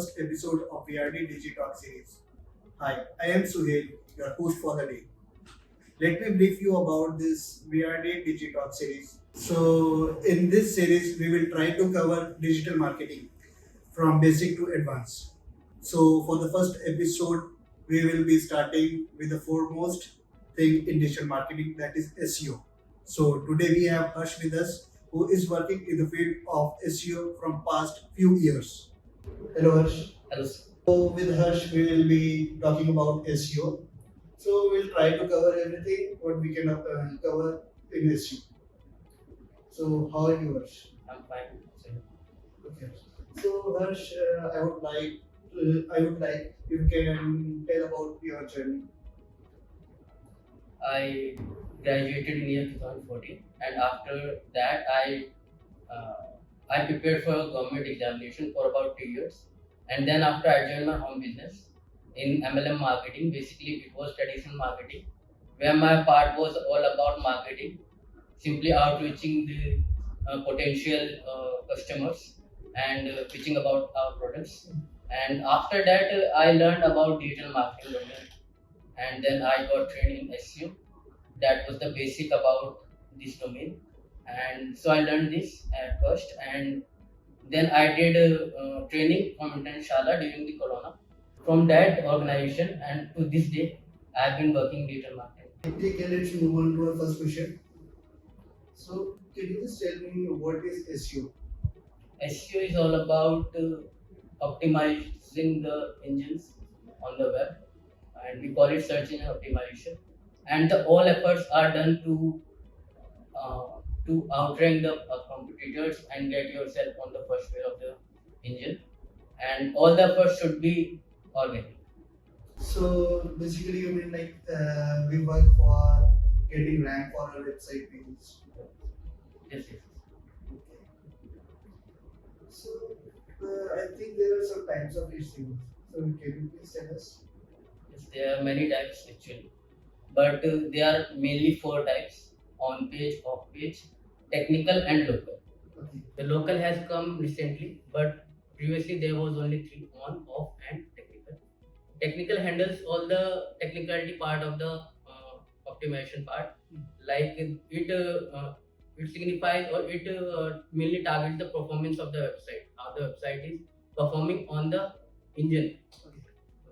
first episode of VRD DIGI TALKS series. Hi, I am Suhail, your host for the day. Let me brief you about this VRD DIGI TALKS series. So, in this series, we will try to cover digital marketing from basic to advanced. So, for the first episode, we will be starting with the foremost thing in digital marketing, that is SEO. So, today we have Harsh with us, who is working in the field of SEO from past few years. Hello, Harsh. Hello. So, with Harsh, we will be talking about SEO. So, we'll try to cover everything what we can cover in SEO. So, how are you, Harsh? I'm fine. Okay. So, Harsh, I would like you can tell about your journey. I graduated in year 2014, and after that, I prepared for a government examination for about 2 years, and then after I joined my home business in MLM marketing. Basically, it was traditional marketing, where my part was all about marketing, simply outreaching the potential customers and pitching about our products. And after that, I learned about digital marketing domain, and then I got trained in SEO. That was the basic about this domain, and so I learned this at first, and then I did training from Internet Shala during the Corona. From that organization, and to this day, I've been working digital marketing. Okay, let's move on to our first question. So, can you just tell me what is SEO? SEO is all about optimizing the engines on the web, and we call it search engine optimization. And all efforts are done uh, to outrank the competitors and get yourself on the first way of the engine. And all the efforts should be organic. So basically, you mean like we work for getting rank for our website pages. Yes, yes. So I think there are some types of SEO. So can you please tell us? Yes, there are many types actually, but there are mainly four types: on page, off page, technical, and local. Okay. The local has come recently, but previously there was only three: on, off, and technical. Technical handles all the technicality part of the optimization part, like it signifies, or it mainly targets the performance of the website, how the website is performing on the engine.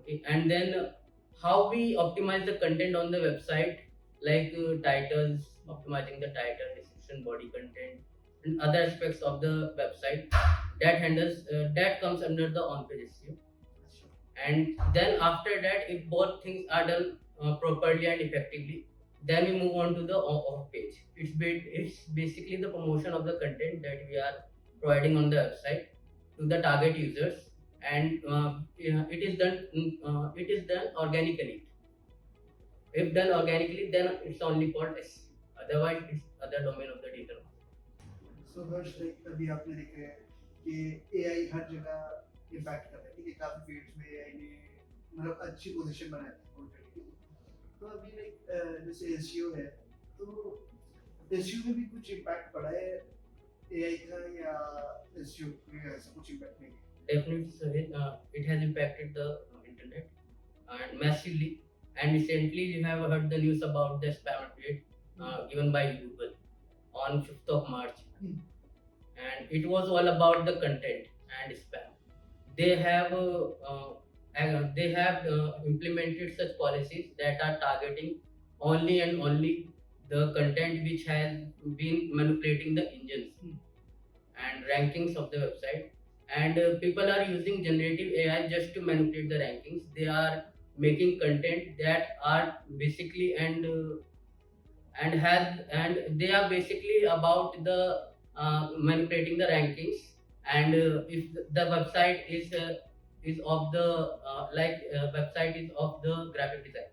Okay, and then how we optimize the content on the website, like titles, optimizing the title, description, body content, and other aspects of the website. That comes under the on-page SEO. And then after that, if both things are done properly and effectively, then we move on to the off page. It's basically the promotion of the content that we are providing on the website to the target users, and it is done organically. If done organically, then it's only called SEO. Otherwise, it's other domain of the data. So Harsh like अभी आपने देखा है कि AI हर जगह impact कर रहा है, ठीक है, काफी फील्ड्स में AI ने मतलब अच्छी पोजीशन बनाई है ऑलरेडी। तो अभी लाइक जैसे SEO है, तो SEO में भी कुछ इम्पैक्ट पड़ा है AI का, या SEO में ऐसा कुछ इम्पैक्ट नहीं है? Definitely, Sahil, it has impacted the internet and massively. And recently, you have heard the news about the spam update given by Google on 5th of March. And it was all about the content and spam. They have implemented such policies that are targeting only and only the content which has been manipulating the engines and rankings of the website. And people are using generative AI just to manipulate the rankings. They are making content that are basically and they are basically about the manipulating the rankings. And if the website is of the website is of the graphic design,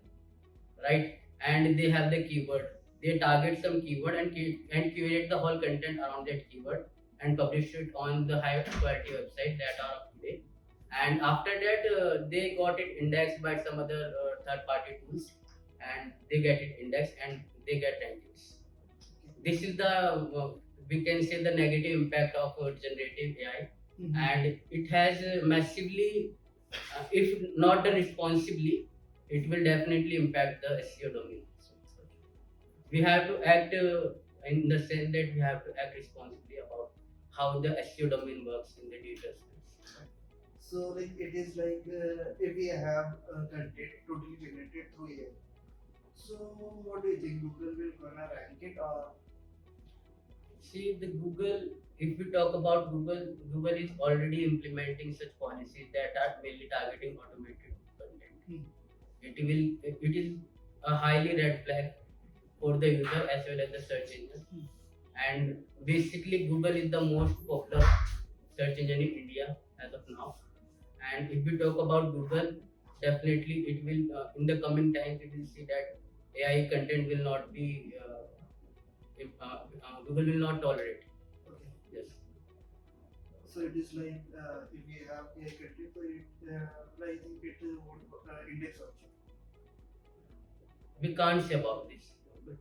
right? And they have the keyword. They target some keyword and curate the whole content around that keyword and publish it on the high quality website that are up to date. And after that, they got it indexed by some other third party tools, and they get it indexed and they get rankings. This is the we can say the negative impact of generative AI and it has massively, if not done responsibly, it will definitely impact the SEO domain. We have to act in the sense that we have to act responsibly about how the SEO domain works in the digital space. So like it is like if we have content totally generated through AI. So what do you think? Google will gonna rank it or? See, the Google, if we talk about Google, Google is already implementing such policies that are mainly targeting automated content. It is a highly red flag for the user as well as the search engine. And basically, Google is the most popular search engine in India as of now. And if we talk about Google, definitely it will in the coming times we will see that AI content will not be Google will not tolerate. Okay. Yes. So it is like if we have AI content, so I think it won't index also. We can't say about this,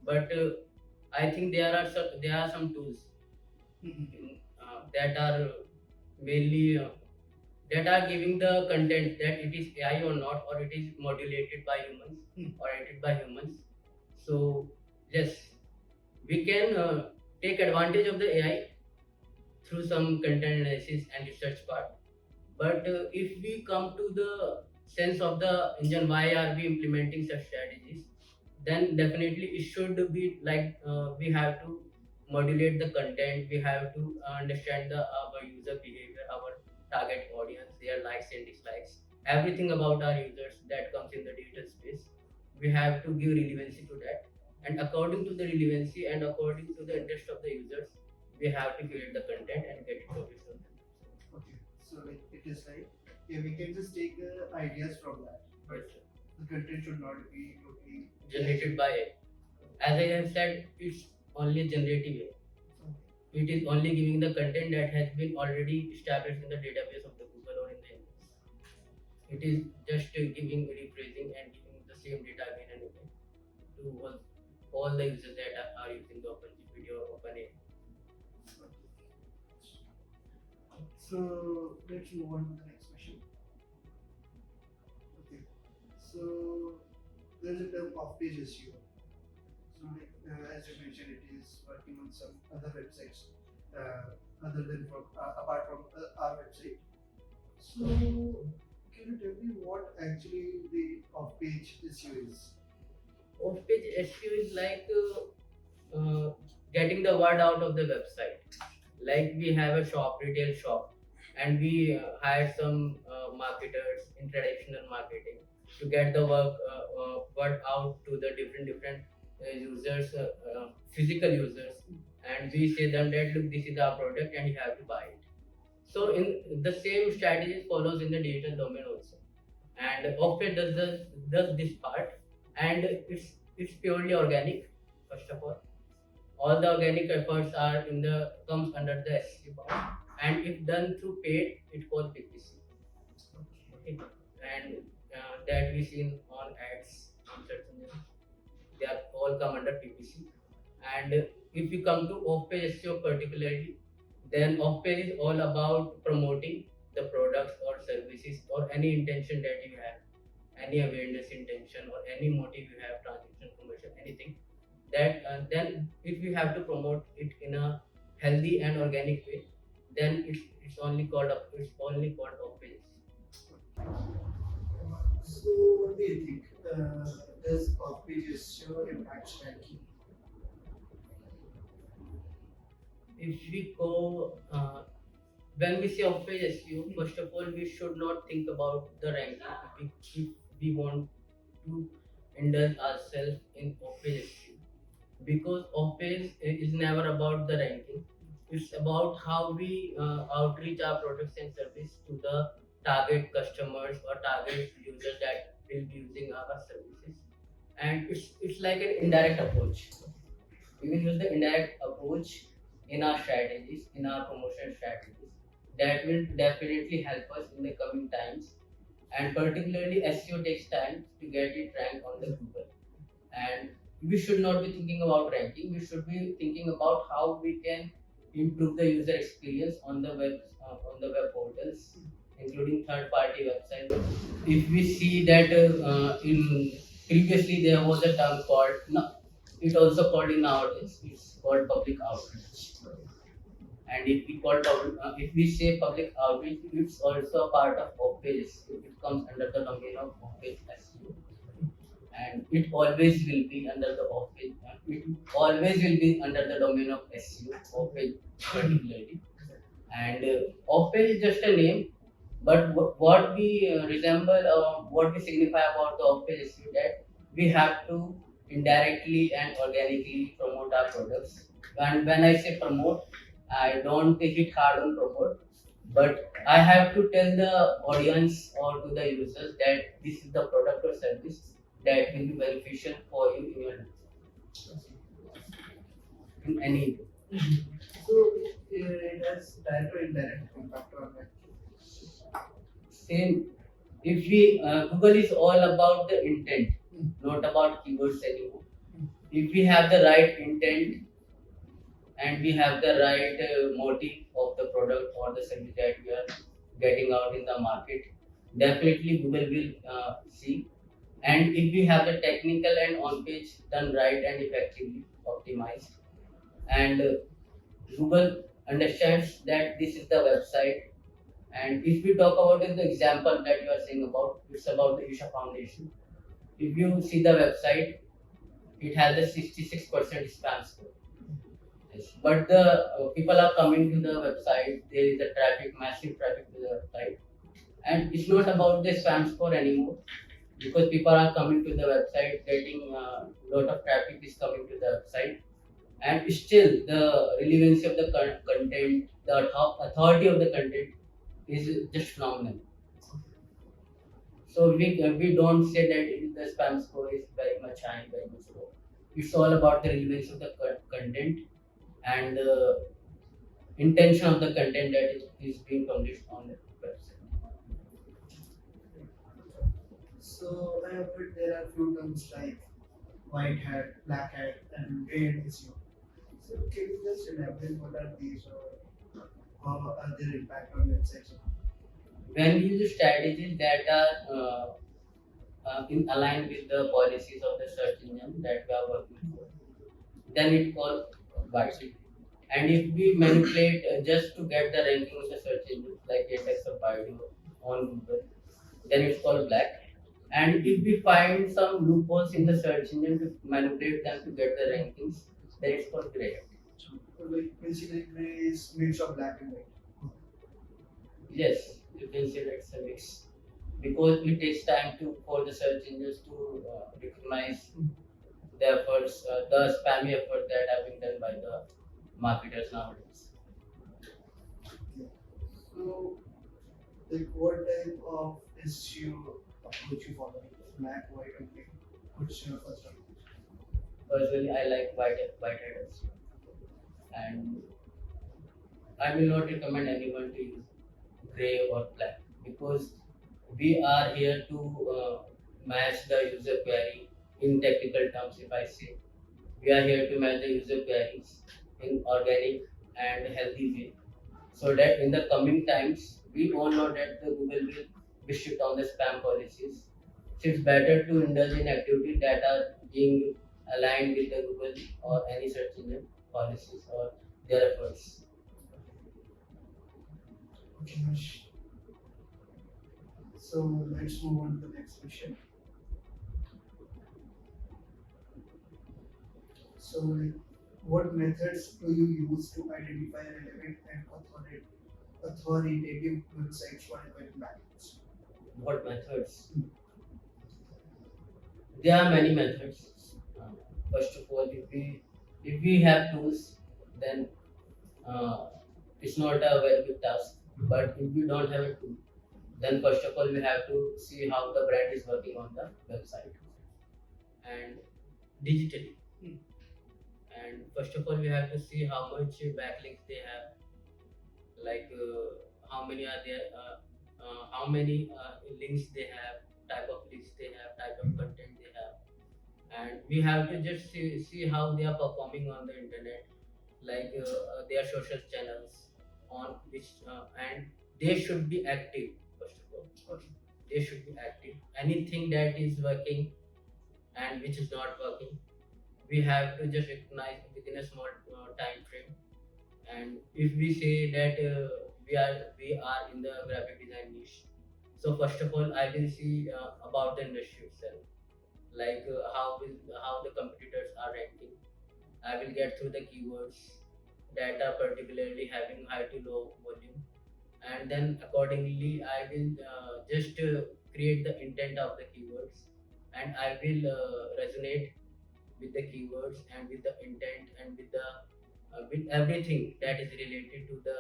but I think there are some tools that are mainly that are giving the content that it is AI or not, or it is modulated by humans or edited by humans. So yes, we can take advantage of the AI through some content analysis and research part. But if we come to the sense of the engine, why are we implementing such strategies? Then definitely it should be like we have to modulate the content. We have to understand our user behavior, our target audience, their likes and dislikes, everything about our users that comes in the digital space. We have to give relevancy to that, and according to the relevancy and according to the interest of the users, we have to create the content and get it published on them. Okay, so like it is like yeah, we can just take ideas from that, but the content should not be totally Generated by AI. As I have said, it's only generative AI. It is only giving the content that has been already established in the database of the Google or in the engines. It is just giving rephrasing and giving the same data again and again to all the users that are using the OpenGPT or OpenAI. So let's move on to the next question. Okay, so there's a term off-page SEO. So like, as you mentioned, it is working on some other websites other than from apart from our website. So can you tell me what actually the off-page SEO is? Off-page SEO is like getting the word out of the website. Like we have a shop, retail shop, and we hire some marketers in traditional marketing to get the word out to the different users, physical users, and we say them that look, this is our product and you have to buy it. So in the same strategy follows in the digital domain also, and Off-page does this part, and it's purely organic. First of all the organic efforts are in the comes under the SEO part, and if done through paid, it called PPC. Okay, and that we seen on ads on search engines, they are all come under PPC. And if you come to off-page SEO particularly, then off-page is all about promoting the products or services or any intention that you have, any awareness intention or any motive you have, transaction, commercial, anything that then if you have to promote it in a healthy and organic way, then it's only called off-page. So what do you think? Does off-page SEO impact ranking? If we go when we say off-page SEO, first of all we should not think about the ranking if we want to indulge ourselves in off-page SEO, because off-page is never about the ranking. It's about how we outreach our products and service to the target customers or target users that will be using our services, and it's like an indirect approach. We will use the indirect approach in our strategies, in our promotion strategies. That will definitely help us in the coming times. And particularly SEO takes time to get it ranked on the Google. And we should not be thinking about ranking. We should be thinking about how we can improve the user experience on the web portals, including third-party websites. If we see that in previously there was a term called no, it also called in nowadays it's called public outreach. And if we say public outreach, it's also a part of office. It comes under the domain of office SEO, and it always will be under the office. It always will be under the domain of SEO, office particularly. And office is just a name, but what we resemble or what we signify about the office is that we have to indirectly and organically promote our products. And when I say promote, I don't hit hard on promote, but I have to tell the audience or to the users that this is the product or service that will be beneficial for you in your in any way. So it has direct or indirect impact on that. Same. If we Google is all about the intent, not about keywords anymore. If we have the right intent and we have the right motive of the product or the service that we are getting out in the market, definitely Google will see. And if we have the technical and on page done right and effectively optimized, and Google understands that this is the website. And if we talk about the example that you are saying about, it's about the Isha Foundation. If you see the website, it has a 66% spam score. Yes. But the people are coming to the website. There is a traffic, massive traffic to the website, and it's not about the spam score anymore because people are coming to the website, getting a lot of traffic is coming to the website, and still the relevancy of the content, the authority of the content is just phenomenal. So we don't say that the spam score is very much high, very much low. It's all about the relevance of the content and the intention of the content that is being published on the website. So I have heard there are few terms like white hat, black hat, and gray hat SEO. So can you just elaborate what are these or how are their impact on websites? When we use strategies that are in align with the policies of the search engine that we are working for, then it called white. And if we manipulate just to get the ranking of the search engine, like ATEX or Baidu on Google, then it's called black. And if we find some loopholes in the search engine to manipulate them to get the rankings, then it's called gray. So like basically gray is mix of black and white. Yes, you can say that's a mix. Because it takes time to for the search engines to recognize the efforts, the spammy effort that have been done by the marketers nowadays. So like what type of SEO approach you follow? Black, white, and gray. What's your first approach? Personally, I like white headers, and I will not recommend anyone to use gray or black because we are here to match the user query in technical terms. If I say we are here to match the user queries in organic and healthy way, so that in the coming times we all know that the Google will be strict on the spam policies. So it's better to indulge in activities that are being aligned with the Google or any search engine policies or their efforts. Okay, Harsh. So let's move on to the next question. So like, what methods do you use to identify relevant and authoritative websites for inquiry backlinks? What methods? There are many methods. First of all, if we have tools, then uh, it's not a very big task. But if we don't have a tool, then first of all we have to see how the brand is working on the website and digitally. And first of all, we have to see how much backlinks they have, like how many are there, how many links they have, type of links they have, type of content they have, and we have to just see how they are performing on the internet. like their social channels on which and they should be active first of all. Okay. They should be active. Anything that is working and which is not working, we have to just recognize within a small time frame. And if we say that we are in the graphic design niche, so first of all I will see about the industry itself, like how the competitors are ranking. I will get through the keywords that are particularly having high to low volume, and then accordingly I will just create the intent of the keywords, and I will resonate with the keywords and with the intent and with everything that is related to the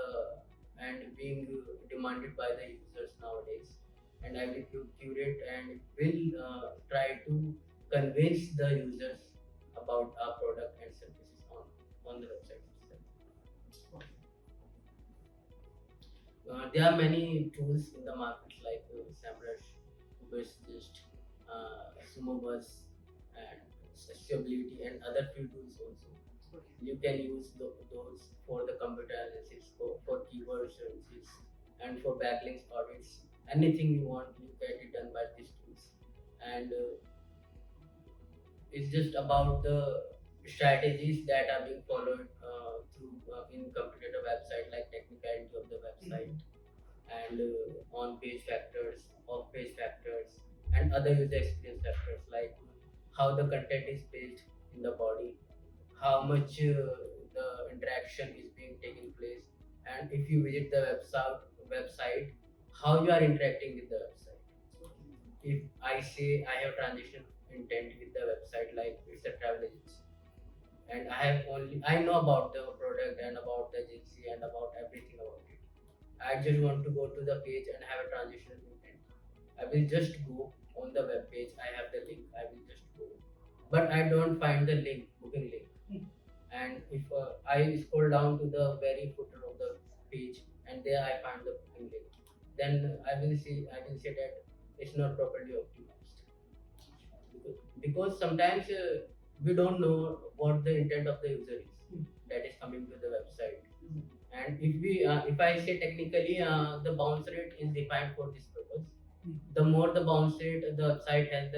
and being demanded by the users nowadays. And I will curate and will try to convince the users about our product and services on the website itself. There are many tools in the market like SEMrush, Ubersuggest, Sumobus, and Accessibility, and other few tools also. Okay. You can use those for the computer analysis, for keyword searches, and for backlinks audits. Anything you want, you get it done by these tools. And it's just about the strategies that are being followed through in competitor website, like technicality of the website, and on page factors, off page factors, and other user experience factors, like how the content is placed in the body, how much the interaction is being taking place, and if you visit the website, how you are interacting with the website. If I say I have transition intent with the website, like it's a travel agency, and I know about the product and about the agency and about everything about it. I just want to go to the page and have a transition intent. I will just go on the web page. I have the link. I will just go, but I don't find the link, booking link. And if I scroll down to the very footer of the page, and there I find the booking link, then I will say that it's not properly optimized, because sometimes we don't know what the intent of the user is that is coming to the website. And if I say technically, the bounce rate is defined for this purpose. The more the bounce rate the website has,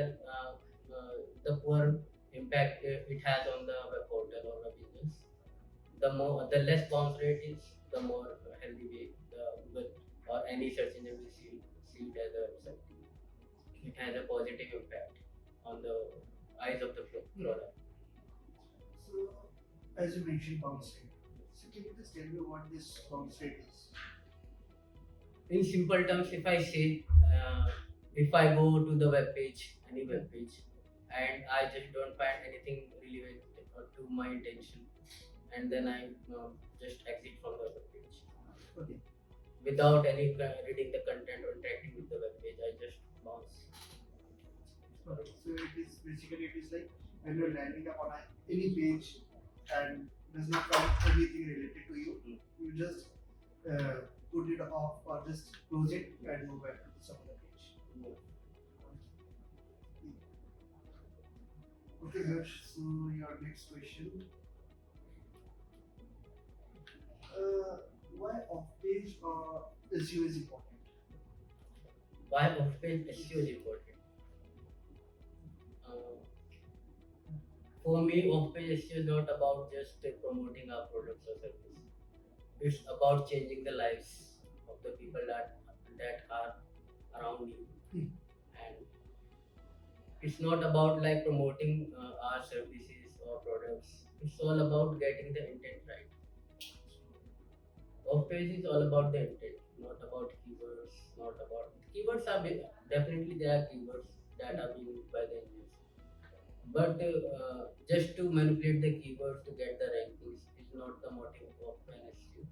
the poor impact it has on the web portal or the business. The less bounce rate is, the more healthy way the Google or any search engine will see it as a website. It has a positive impact on the eyes of the product. So, as you mentioned, bounce rate. So, can you just tell me what this bounce rate is? In simple terms, if I say, if I go to the web page, any web page, and I just don't find anything relevant to my intention, and then I just exit from the web page. Okay. Without any reading the content or interacting with the web page, I just bounce. Okay. So it is like when you're landing upon any page and does not find anything related to you, you just put it off or just close it and move back to some other page. Okay, Harsh. So your next question. Why off-page SEO is important? Why off-page SEO is important? For me, off-page SEO is not about just promoting our products or services. It's about changing the lives of the people that are around you. And it's not about like promoting our services or products. It's all about getting the intent right. Off page is all about the intent, not about keywords. Not about keywords are definitely there are keywords that are being used by the users, but just to manipulate the keywords to get the rankings is not the motive of an SEO.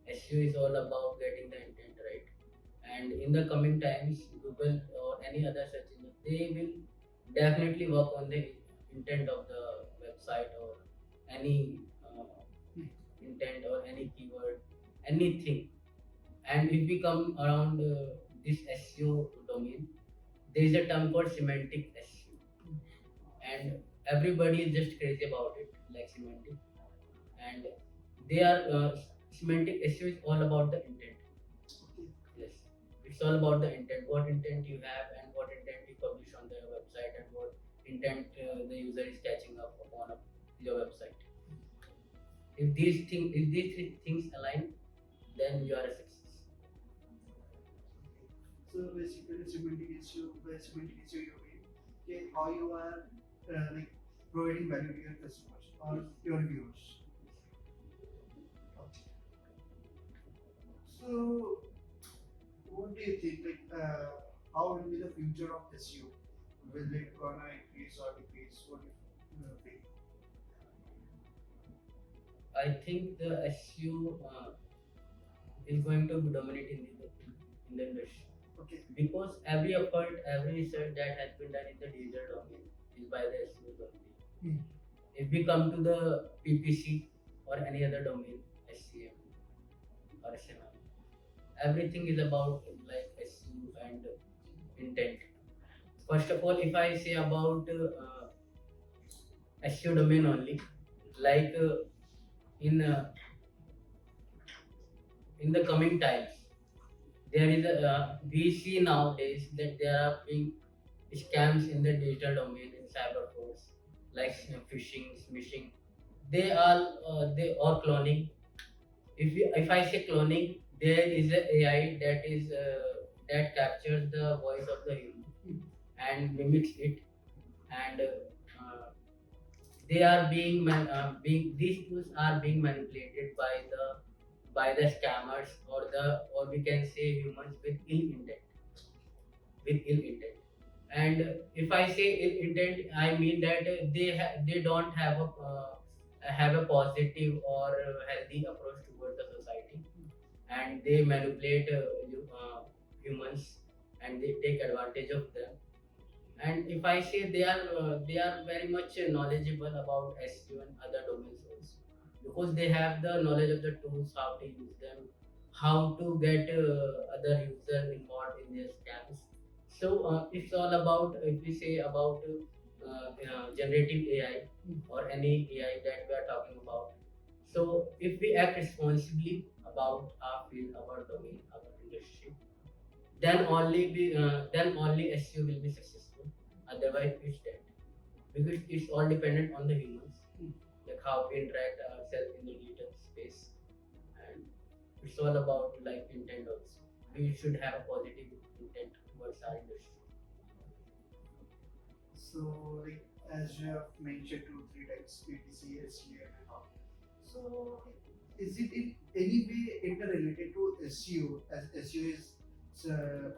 SEO is all about getting the intent right. And in the coming times, Google or any other search engine, they will definitely work on the intent of the website or any intent or any keyword, anything. And if we come around this SEO domain, there is a term called semantic SEO, and everybody is just crazy about it, like semantic. And They are semantic SEO is all about the intent. Okay. Yes, it's all about the intent. What intent you have and what intent you publish on the website and what intent the user is catching up upon your website. If these three things align, then you are a success. So basically, semantic issue you mean, okay, how you are like providing value to your customers or your viewers. Okay. So, what do you think? Like, how will be the future of SEO? Will it gonna increase or decrease? What do you think? I think the SEO is going to dominate in the industry. Okay. Because every effort, every research that has been done in the digital domain is by the SEOs only. Hmm. If we come to the PPC or any other domain, SCM or SMM, everything is about like SEO and intent. First of all, if I say about SEO domain only, like in uh, in the coming times, there is a we see nowadays that there are being scams in the digital domain in cyber frauds like phishing, smishing. They are cloning. If I say cloning, there is a AI that is that captures the voice of the human and mimics it, and they are being these tools are being manipulated by the scammers or we can say humans with ill intent. And if I say ill intent, I mean that they don't have a positive or healthy approach towards the society, and they manipulate humans and they take advantage of them. And if I say they are very much knowledgeable about SEO and other domains also, because they have the knowledge of the tools, how to use them, how to get other users involved in their scams. So it's all about, if we say about generative AI or any AI that we are talking about. So if we act responsibly about our field, our domain, our industry, then only SEO will be successful. Otherwise, it's dead. Because it's all dependent on the humans, like how we interact ourselves in the digital space, and it's all about like intent also. We should have a positive intent towards our industry. So, like as you have mentioned, 2 3 types PPC, SEM, and all. So, is it in any way interrelated to SEO? As SEO is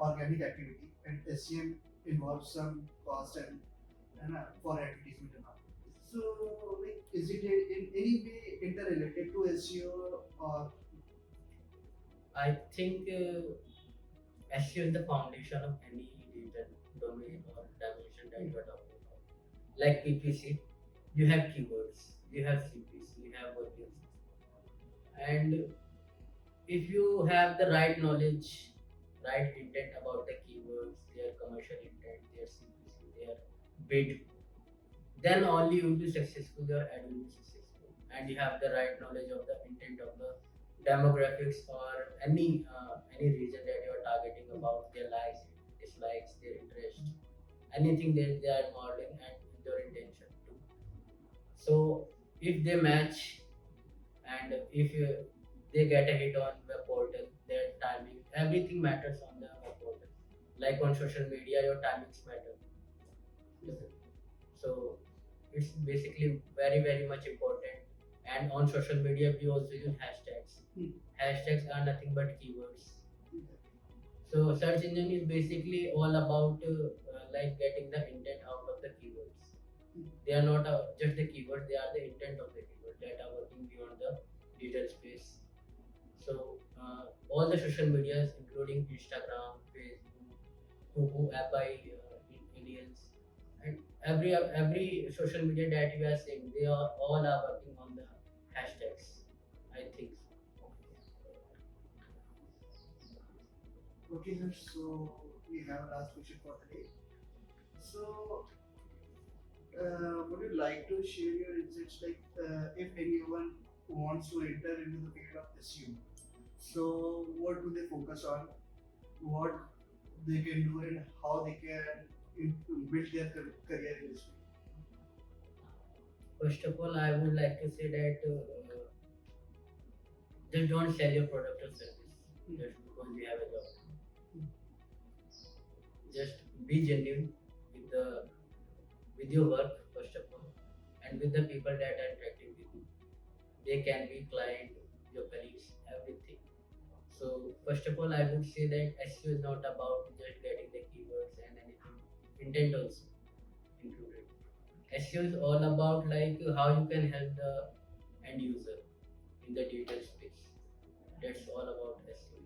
organic activity, and SEM involves some cost and for advertisement and all. So, like, is it in any way interrelated to SEO or? I think SEO is the foundation of any digital domain or dimension that you are talking about. Like PPC, you have keywords, you have CPC, you have audience, and if you have the right knowledge, right intent about the keywords, their commercial intent, their CPC, their bid, then only you will be successful, your ad will be successful. And you have the right knowledge of the intent of the demographics or any region that you are targeting about their likes, dislikes, their interest, anything that they are involved in and your intention too. So if they match and if they get a hit on web portal, their timing, everything matters on the web portal. Like on social media, your timings matter. So it's basically very much important. And on social media, we also use hashtags. Hashtags are nothing but keywords. So search engine is basically all about like getting the intent out of the keywords. They are not just the keyword; they are the intent of the keyword that are working beyond the digital space. So all the social medias, including Instagram, Facebook, who app by Indians, and every social media that we are seeing, they are all are working on the hashtags. I think so. Okay, sir. So we have a last question for the day. So, would you like to share your insights? Like, if anyone wants to enter into the field of SEO. So what do they focus on? What they can do and how they can build their career in this field? First of all, I would like to say that just don't sell your product or service just because we have a job. Just be genuine with your work first of all, and with the people that are interacting with you. They can be client, your colleagues, everything. So first of all, I would say that SEO is not about just getting the keywords and anything. Intent also included. SEO is all about like how you can help the end user in the detail space. That's all about SEO.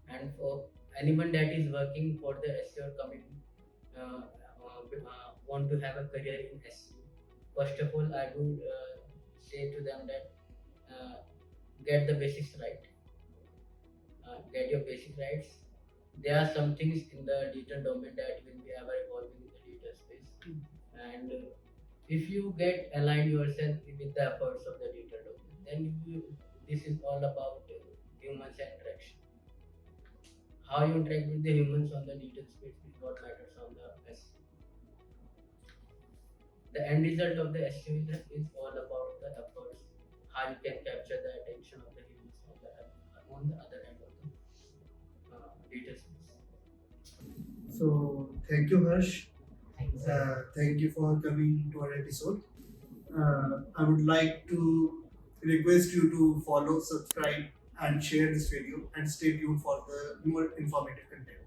And for anyone that is working for the SEO coming, want to have a career in SEO, first of all, I would say to them that get the basics right. Get your basic rights. There are some things in the digital domain that will be ever evolving in the digital space, and if you get aligned yourself with the efforts of the digital domain, then this is all about humans and interaction. How you interact with the humans on the digital space is what matters on the SEO. The end result of the SEO is all about the efforts, how you can capture the attention of the humans on the other end of the digital space. So thank you, Harsh. Thank you, sir. Thank you for coming to our episode. I would like to request you to follow, subscribe, and share this video, and stay tuned for the more informative content.